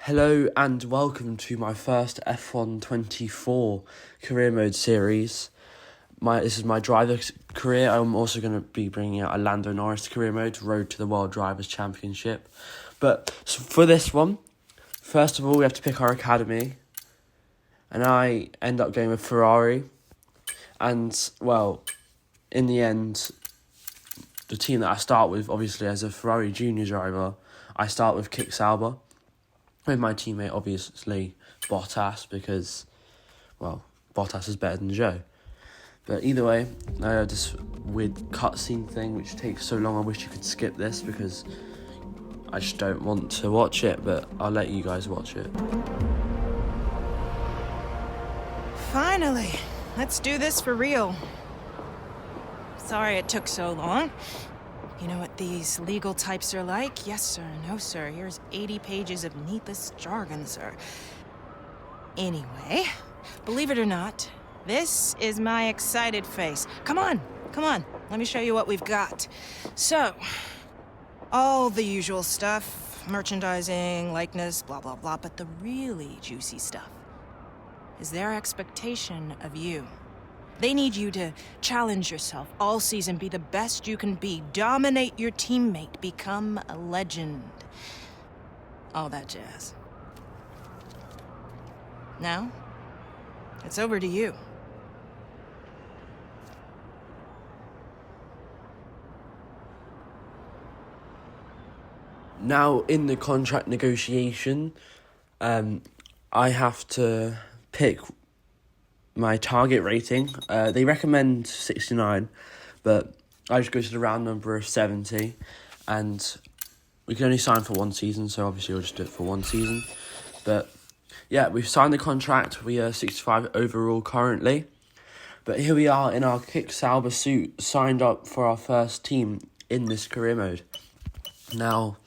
Hello and welcome to my first F1 24 career mode series. This is my driver career. I'm also going to be bringing out a Lando Norris career mode, Road to the World Drivers' Championship. But for this one, first of all, we have to pick our academy. And I end up going with Ferrari. And, well, in the end, the team that I start with, obviously, as a Ferrari junior driver, I start with Kik Sauber. With my teammate, obviously, Bottas, because, well, Bottas is better than Zhou. But either way, this weird cutscene thing, which takes so long, I wish you could skip this, because I just don't want to watch it, but I'll let you guys watch it. Finally, let's do this for real. Sorry it took so long. You know what these legal types are like? Yes, sir. No, sir. Here's 80 pages of needless jargon, sir. Anyway, believe it or not, this is my excited face. Come on. Let me show you what we've got. So, all the usual stuff. Merchandising, likeness, blah, blah, blah. But the really juicy stuff is their expectation of you. They need you to challenge yourself all season, be the best you can be, dominate your teammate, become a legend. All that jazz. Now, it's over to you. Now, in the contract negotiation, I have to pick my target rating. They recommend 69, but I just go to the round number of 70, and we can only sign for one season, so obviously we'll just do it for one season. But yeah, we've signed the contract. We are 65 overall currently, but here we are in our Kik Sauber suit, signed up for our first team in this career mode. Now,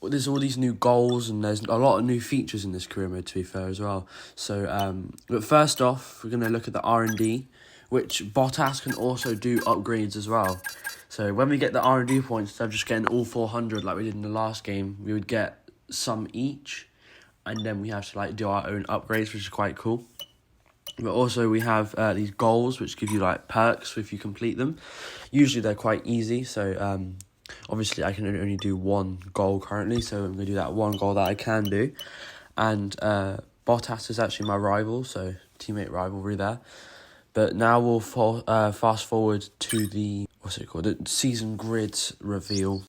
there's all these new goals and there's a lot of new features in this career mode, to be fair, as well. So, but first off, we're going to look at the R&D, which Bottas can also do upgrades as well. So when we get the R&D points, instead of just getting all 400 like we did in the last game, we would get some each, and then we have to do our own upgrades, which is quite cool. But also we have these goals, which give you perks if you complete them. Usually they're quite easy, so obviously, I can only do one goal currently, so I'm going to do that one goal that I can do. And Bottas is actually my rival, so teammate rivalry there. But now we'll fast forward to the, the season grid reveal.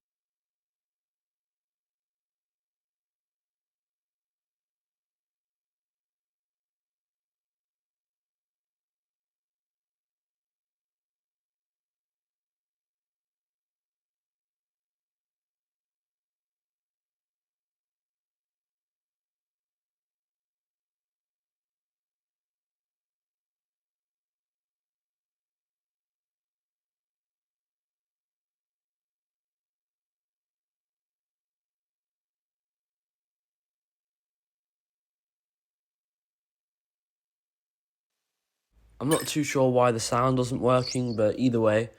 I'm not too sure why the sound wasn't working, but either way,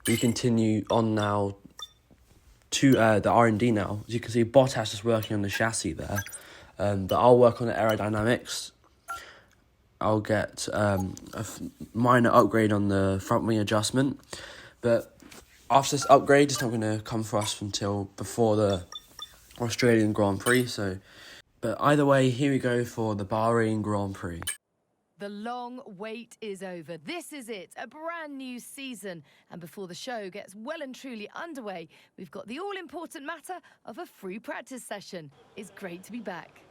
we continue on now to the R&D now. As you can see, Bottas is working on the chassis there, but I'll work on the aerodynamics. I'll get a minor upgrade on the front wing adjustment, but after this upgrade, it's not going to come for us until before the Australian Grand Prix. But either way, here we go for the Bahrain Grand Prix. The long wait is over. This is it, a brand new season. And before the show gets well and truly underway, we've got the all-important matter of a free practice session. It's great to be back.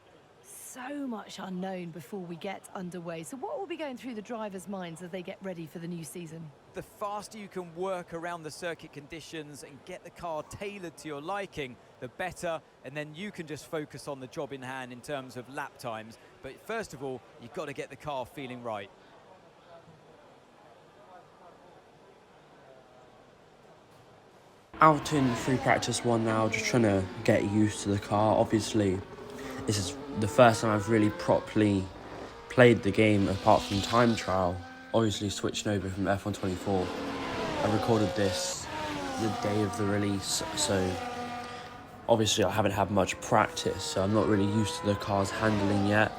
So much unknown before we get underway. So what will be going through the drivers' minds as they get ready for the new season? The faster you can work around the circuit conditions and get the car tailored to your liking, the better, and then you can just focus on the job in hand in terms of lap times. But first of all, you've got to get the car feeling right. Out in free practice 1 now, just trying to get used to the car. Obviously, this is the first time I've really properly played the game apart from time trial. Obviously switching over from F1 24. I recorded this the day of the release, so obviously I haven't had much practice, so I'm not really used to the car's handling yet.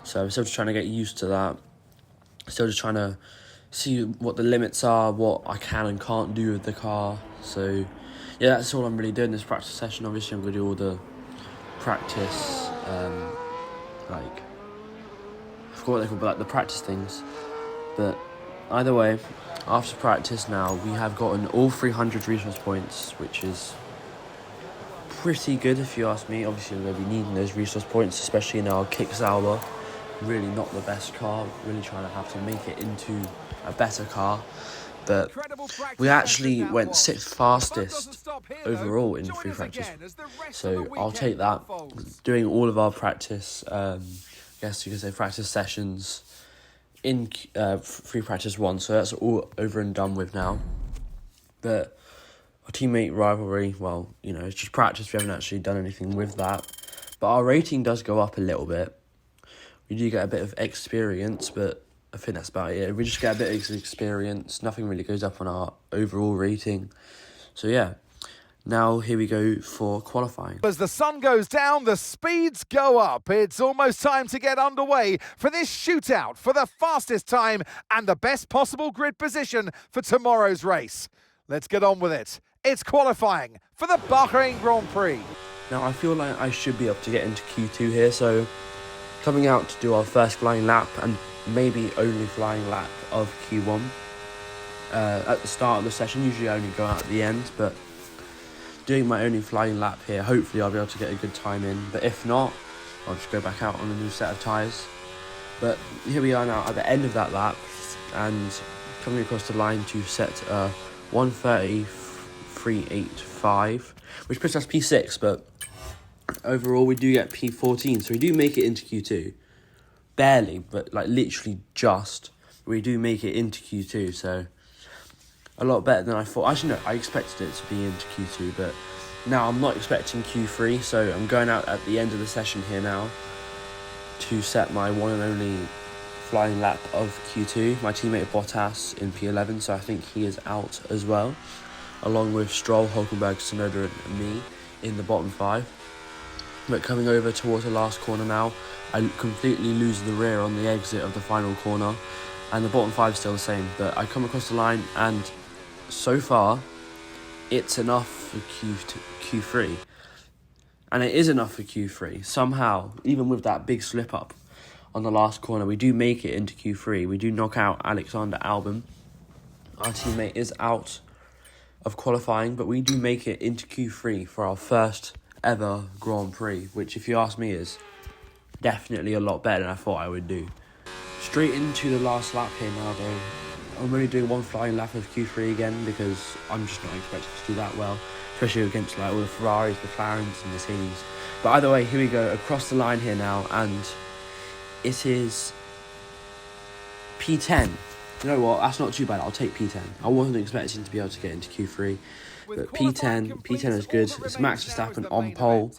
So I'm still just trying to get used to that. Still just trying to see what the limits are, what I can and can't do with the car. So yeah, that's all I'm really doing this practice session. Obviously I'm going to do all the practice, like, I forgot what they're called, but like the practice things. But either way, after practice now, we have gotten all 300 resource points, which is pretty good if you ask me. Obviously we're going to be needing those resource points, especially in our Kick Sauber. Really not the best car, really trying to have to make it into a better car. But we actually went 6th fastest overall in free practice, so I'll take that. Doing all of our practice, I guess you could say practice sessions in free practice 1, so that's all over and done with now. But our teammate rivalry, well, you know, it's just practice, we haven't actually done anything with that. But our rating does go up a little bit. We do get a bit of experience, but I think that's about it. We just get a bit of experience. Nothing really goes up on our overall rating. So yeah, now here we go for qualifying. As the sun goes down, the speeds go up. It's almost time to get underway for this shootout for the fastest time and the best possible grid position for tomorrow's race. Let's get on with it. It's qualifying for the Bahrain Grand Prix. Now I feel like I should be able to get into Q2 here, so coming out to do our first flying lap and maybe only flying lap of Q1 at the start of the session. Usually I only go out at the end, but doing my only flying lap here, hopefully I'll be able to get a good time in. But if not, I'll just go back out on a new set of tyres. But here we are now at the end of that lap and coming across the line to set 1:30.385, which puts us P6, but overall we do get P14, so we do make it into Q2. Barely, but like literally just. We do make it into Q2, so a lot better than I thought. Actually, no, I expected it to be into Q2, but now I'm not expecting Q3, so I'm going out at the end of the session here now to set my one and only flying lap of Q2. My teammate Bottas in P11, so I think he is out as well, along with Stroll, Hulkenberg, Tsunoda and me in the bottom 5. But coming over towards the last corner now, I completely lose the rear on the exit of the final corner, and the bottom 5 is still the same, but I come across the line and so far it's enough for Q3, and it is enough for Q3 somehow. Even with that big slip up on the last corner, we do make it into Q3. We do knock out Alexander Albon. Our teammate is out of qualifying, but we do make it into Q3 for our first ever Grand Prix, which if you ask me is definitely a lot better than I thought I would do. Straight into the last lap here now though. I'm only doing one flying lap of Q3 again because I'm just not expected to do that well, especially against like all the Ferraris, McLarens and Mercedes. But either way, here we go across the line here now, and it is P10. You know what, that's not too bad, I'll take P10. I wasn't expecting to be able to get into Q3, but P10 is good. It's Max Verstappen on pole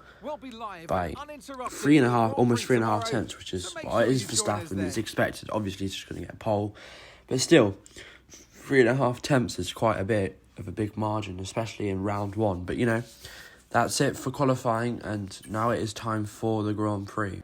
by almost 3.5 tenths, which is, well, it is Verstappen, it's expected. Obviously he's just going to get a pole, but still 3.5 tenths is quite a bit of a big margin, especially in round 1. But you know, that's it for qualifying, and now it is time for the Grand Prix.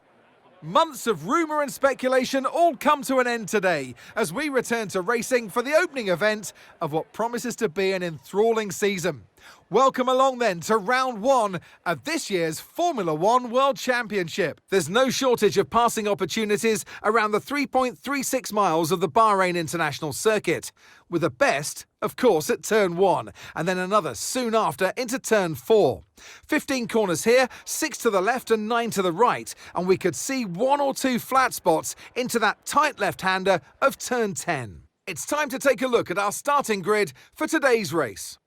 Months of rumour and speculation all come to an end today as we return to racing for the opening event of what promises to be an enthralling season. Welcome along then to round 1 of this year's Formula One World Championship. There's no shortage of passing opportunities around the 3.36 miles of the Bahrain International Circuit, with the best, of course, at turn 1, and then another soon after into turn 4. 15 corners here, 6 to the left and 9 to the right, and we could see 1 or 2 flat spots into that tight left-hander of turn 10. It's time to take a look at our starting grid for today's race.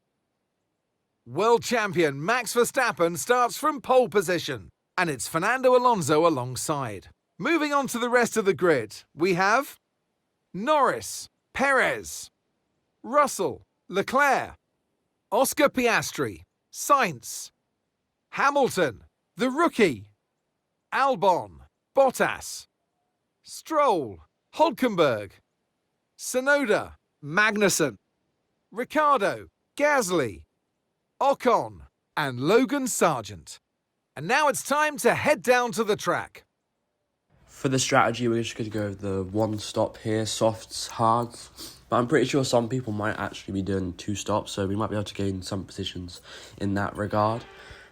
World champion Max Verstappen starts from pole position, and it's Fernando Alonso alongside. Moving on to the rest of the grid, we have Norris, Perez, Russell, Leclerc, Oscar Piastri, Sainz, Hamilton, the rookie, Albon, Bottas, Stroll, Hulkenberg, Tsunoda, Magnussen, Ricciardo, Gasly, Ocon, and Logan Sargent. And now it's time to head down to the track. For the strategy, we're just going to go with the one stop here, softs, hards. But I'm pretty sure some people might actually be doing 2 stops, so we might be able to gain some positions in that regard.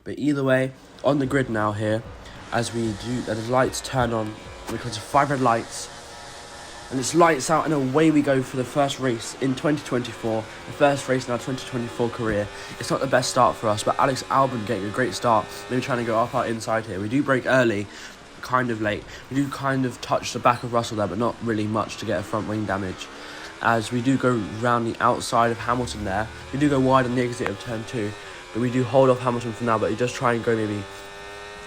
But either way, on the grid now here, as we do, the lights turn on, because of 5 red lights, and it's lights out, and away we go for the first race in 2024, the first race in our 2024 career. It's not the best start for us, but Alex Albon getting a great start, maybe trying to go up our inside here. We do break early, kind of late. We do kind of touch the back of Russell there, but not really much to get a front wing damage. As we do go round the outside of Hamilton there, we do go wide on the exit of turn 2, but we do hold off Hamilton for now, but he does try and go maybe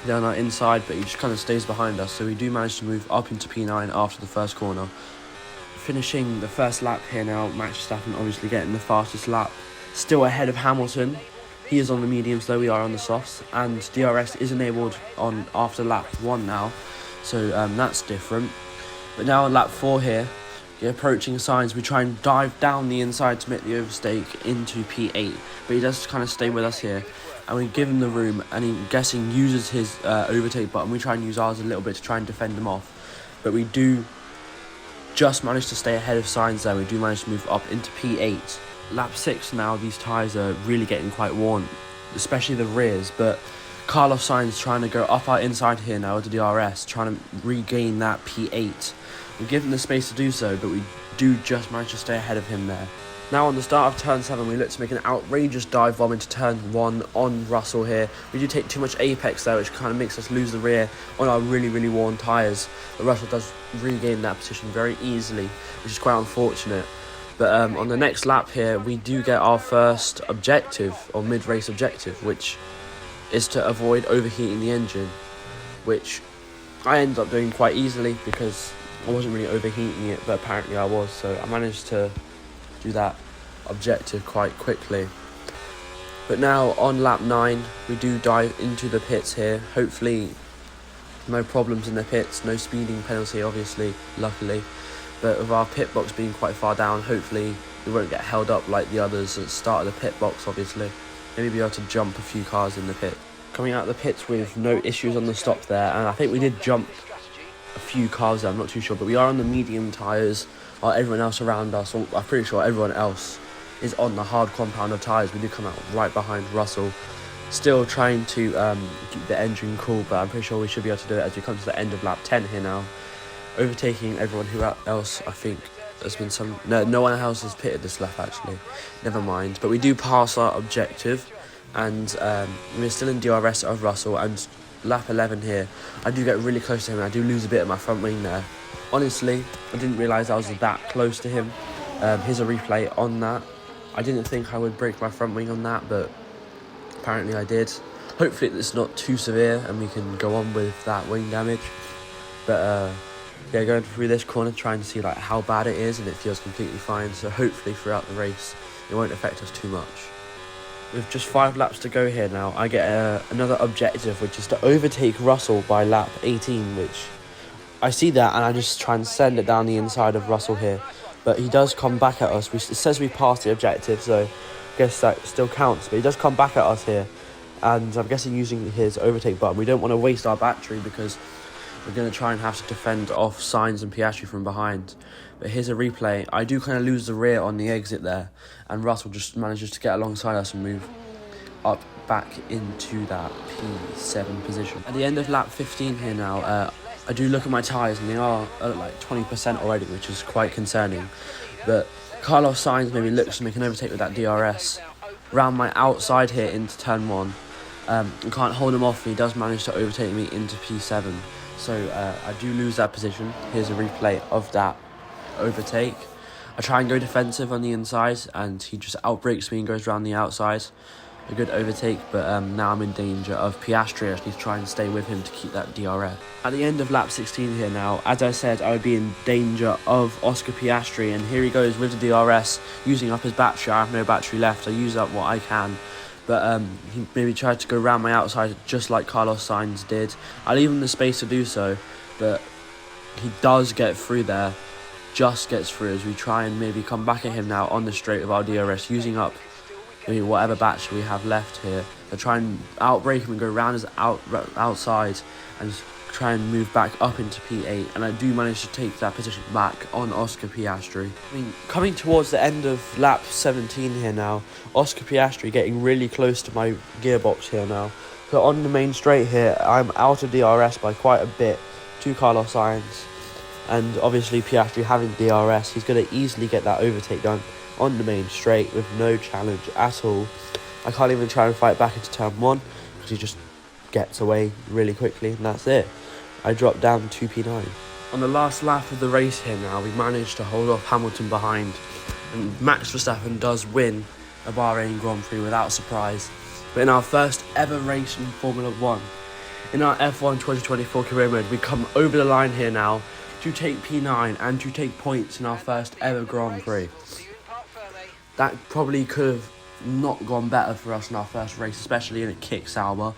down our inside, but he just kind of stays behind us, so we do manage to move up into P9 after the first corner. Finishing the first lap here now, Max Verstappen obviously getting the fastest lap, still ahead of Hamilton. He is on the mediums though, we are on the softs, and DRS is enabled on after lap 1 now, so that's different. But now on lap 4 here, approaching Sainz, we try and dive down the inside to make the overtake into P8, but he does kind of stay with us here, and we give him the room, and I'm guessing uses his overtake button. We try and use ours a little bit to try and defend him off, but we do just manage to stay ahead of Sainz there. We do manage to move up into P8. Lap 6 now, these tyres are really getting quite worn, especially the rears, but Carlos Sainz trying to go up our inside here now with the DRS, trying to regain that P8. We give him the space to do so, but we do just manage to stay ahead of him there. Now on the start of turn 7, we look to make an outrageous dive bomb into turn 1 on Russell here. We do take too much apex there, which kind of makes us lose the rear on our really worn tyres. But Russell does regain that position very easily, which is quite unfortunate. But on the next lap here, we do get our first objective, or mid-race objective, which is to avoid overheating the engine, which I ended up doing quite easily because I wasn't really overheating it, but apparently I was, so I managed to do that objective quite quickly. But now on lap 9, we do dive into the pits here. Hopefully no problems in the pits, no speeding penalty obviously, luckily. But with our pit box being quite far down, hopefully we won't get held up like the others at the start of the pit box obviously. Maybe be able to jump a few cars in the pit. Coming out of the pits with no issues on the stop there, and I think we did jump a few cars there, I'm not too sure, but we are on the medium tyres while everyone else around us, or I'm pretty sure everyone else is on the hard compound of tyres. We do come out right behind Russell, still trying to keep the engine cool, but I'm pretty sure we should be able to do it as we come to the end of lap 10 here now, overtaking everyone who else. I think there's been some, no one else has pitted this lap actually, never mind, but we do pass our objective, and we're still in DRS of Russell, and lap 11 here, I do get really close to him and I do lose a bit of my front wing there. Honestly, I didn't realise I was that close to him. Here's a replay on that. I didn't think I would break my front wing on that, but apparently I did. Hopefully it's not too severe and we can go on with that wing damage. But yeah, going through this corner, trying to see like how bad it is, and it feels completely fine. So hopefully throughout the race, it won't affect us too much. With just 5 laps to go here now, I get another objective, which is to overtake Russell by lap 18, which I see that and I just try and send it down the inside of Russell here. But he does come back at us. It says we passed the objective, so I guess that still counts. But he does come back at us here, and I'm guessing using his overtake button. We don't want to waste our battery because we're going to try and have to defend off Sainz and Piastri from behind. But here's a replay. I do kind of lose the rear on the exit there, and Russell just manages to get alongside us and move up back into that P7 position. At the end of lap 15 here now, I do look at my tyres and they are at like 20% already, which is quite concerning. But Carlos Sainz maybe looks to make an overtake with that DRS around my outside here into turn 1. I can't hold him off, and he does manage to overtake me into P7. So I do lose that position. Here's a replay of that overtake. I try and go defensive on the inside, and he just outbreaks me and goes around the outside. A good overtake, but now I'm in danger of Piastri. I just need to try and stay with him to keep that DRS. At the end of lap 16 here now, as I said, I would be in danger of Oscar Piastri, and here he goes with the DRS, using up his battery. I have no battery left. I use up what I can. But he maybe tried to go around my outside just like Carlos Sainz did. I leave him the space to do so, but he does get through there. Just gets through as we try and maybe come back at him now on the straight of our DRS, using up maybe whatever battery we have left here. I try and outbrake him and go round his outside and try and move back up into P8, and I do manage to take that position back on Oscar Piastri. I mean, coming towards the end of lap 17 here now, Oscar Piastri getting really close to my gearbox here now. So on the main straight here, I'm out of DRS by quite a bit to Carlos Sainz, and obviously Piastri having DRS, he's going to easily get that overtake done on the main straight with no challenge at all. I can't even try and fight back into turn 1 because he just gets away really quickly, and that's it. I dropped down to P9. On the last lap of the race here now, we managed to hold off Hamilton behind, and Max Verstappen does win a Bahrain Grand Prix without surprise. But in our first ever race in Formula 1, in our F1 2024 career mode, we come over the line here now to take P9 and to take points in our first ever Grand Prix. That probably could have not gone better for us in our first race, especially in a kick Sauber.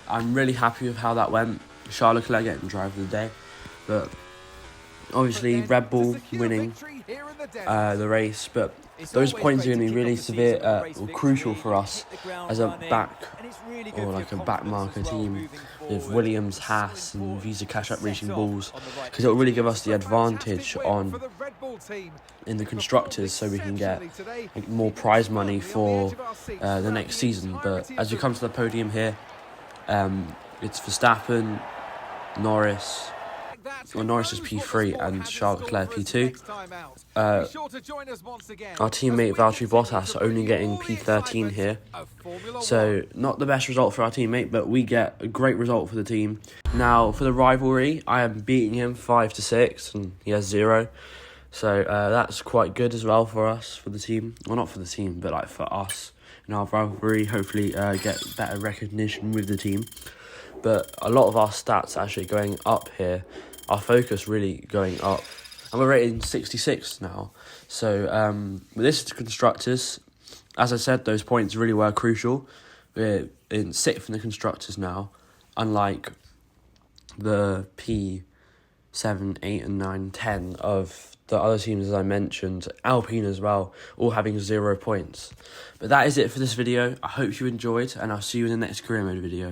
I'm really happy with how that went. Charles Leclerc getting driver of the day, but obviously Red Bull winning the race, but those points are going to be really severe or crucial for us as a back marker team with Williams, Haas and Visa Cash App Racing Bulls, because it will really give us the advantage in the constructors, so we can get more prize money for the next season. But as we come to the podium here, it's Verstappen, Norris. Well, Norris is P3 and Charles Leclerc P2. Our teammate Valtteri Bottas only getting P13 here. So, not the best result for our teammate, but we get a great result for the team. Now, for the rivalry, I am beating him 5-6 and he has 0. So, that's quite good as well for us, for the team. Well, not for the team, but like for us in our rivalry. Hopefully get better recognition with the team. But a lot of our stats actually going up here. Our focus really going up. And we're rating 66 now. So with this constructors, as I said, those points really were crucial. We're in 6th in the constructors now, unlike the P7, 8 and 9, 10 of the other teams, as I mentioned, Alpine as well, all having 0 points. But that is it for this video. I hope you enjoyed, and I'll see you in the next career mode video.